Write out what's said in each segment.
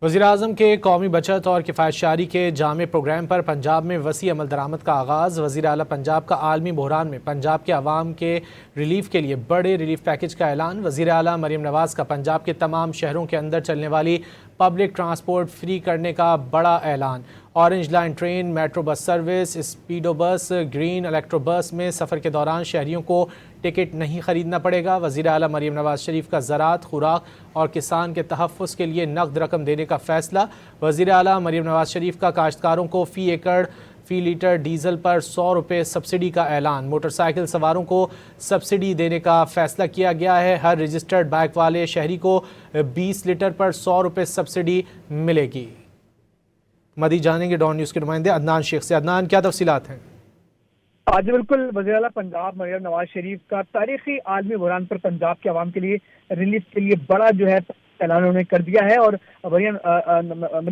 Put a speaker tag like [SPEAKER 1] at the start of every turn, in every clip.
[SPEAKER 1] वज़ीर-ए-आज़म के कौमी बचत और किफ़ायतशारी के जामे प्रोग्राम पर पंजाब में वसी अमल दरामद का आगाज़। वज़ीर आला पंजाब का आलमी बहरान में पंजाब के अवाम के रिलीफ के लिए बड़े रिलीफ पैकेज का ऐलान। वज़ीर आला मरीम नवाज़ का पंजाब के तमाम शहरों के अंदर चलने वाली पब्लिक ट्रांसपोर्ट फ्री करने का बड़ा ऐलान। Orange line train, metro bus service, speedo bus, green electro बस में सफ़र के दौरान शहरियों को टिकट नहीं ख़रीदना पड़ेगा। वज़ीर आला मरीम नवाज शरीफ का ज़राअत, खुराक और किसान के तहफ़्फ़ुज़ के लिए नकद रकम देने का फ़ैसला। वज़ीर आला मरीम नवाज शरीफ का काश्तकारों को फ़ी एकड़ फ़ी लीटर डीज़ल पर 100 रुपये सब्सिडी का ऐलान। मोटरसाइकिल सवारों को सब्सिडी देने का फ़ैसला किया गया है। हर रजिस्टर्ड बाइक वाले शहरी को 20 लीटर पर 100 रुपये सब्सिडी मिलेगी। मज़ीद जानेंगे डॉन न्यूज़ के नुमाइंदे अदनान शेख से। अदनान, क्या तफसीलात हैं?
[SPEAKER 2] आज बिल्कुल वज़ीर आला पंजाब मरीम नवाज शरीफ का तारीखी आलमी बहरान पर पंजाब के अवाम के लिए रिलीफ के लिए बड़ा जो है ऐलान उन्होंने कर दिया है। और मरीम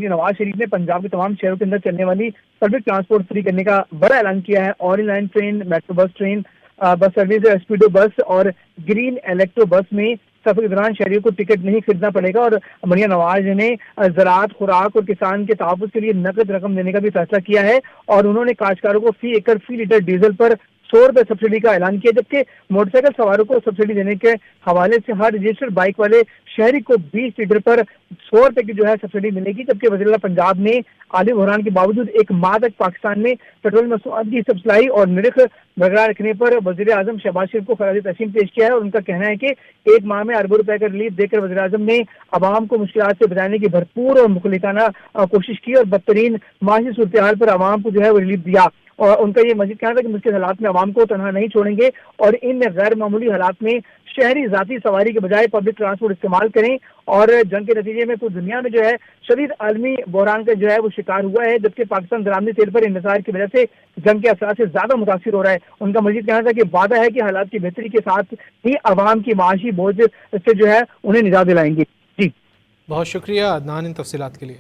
[SPEAKER 2] नवाज शरीफ ने पंजाब के तमाम शहरों के अंदर चलने वाली पब्लिक ट्रांसपोर्ट फ्री करने का बड़ा ऐलान किया है। Orange line train, metro bus train, bus service, speedo bus और ग्रीन इलेक्ट्रो बस में सफर के दौरान शहरियों को टिकट नहीं खरीदना पड़ेगा। और मरीम नवाज ने ज़राअत, खुराक और किसान के तहफ़्फ़ुज़ के लिए नकद रकम देने का भी फैसला किया है। और उन्होंने काश्तकारों को फ़ी एकड़ फ़ी लीटर डीजल पर 100 रुपये सब्सिडी का ऐलान किया, जबकि मोटरसाइकिल सवारों को सब्सिडी देने के हवाले से हर रजिस्टर्ड बाइक वाले शहरी को 20 लीटर पर 100 रुपये की जो है सब्सिडी मिलेगी। जबकि वज़ीर आला पंजाब ने आलमी बहरान के बावजूद एक माह तक पाकिस्तान में पेट्रोल मसनूआत की सप्लाई और निरख बरकरार रखने पर वज़ीर आज़म शहबाज शरीफ को खराज तहसीन पेश किया है। और उनका कहना है कि एक माह में अरबों रुपए का रिलीफ देकर वज़ीर आज़म ने अवाम को मुश्किलात से बचाने की भरपूर और मुखलिकाना कोशिश की और बदतरीन माशी सूरत हाल पर अवाम को जो है वो रिलीफ दिया। और उनका ये मजीद कहना था कि मुश्किल हालात में अवाम को तनहा नहीं छोड़ेंगे और इन गैर मामूली हालात में शहरी ज़ाती सवारी के बजाय पब्लिक ट्रांसपोर्ट इस्तेमाल करें। और जंग के नतीजे में पूरी दुनिया में जो है शदीद आलमी बहरान का जो है वो शिकार हुआ है, जबकि पाकिस्तान दरामदी तेल पर इंहिसार की वजह से जंग के असर से ज्यादा मुतासिर हो रहा है। उनका मजीद कहना था कि वादा है कि हालात की बेहतरी के साथ ही अवाम की माशी बोझ से जो है उन्हें निजात दिलाएंगे। जी,
[SPEAKER 1] बहुत शुक्रिया अदनान इन तफसीलात के लिए।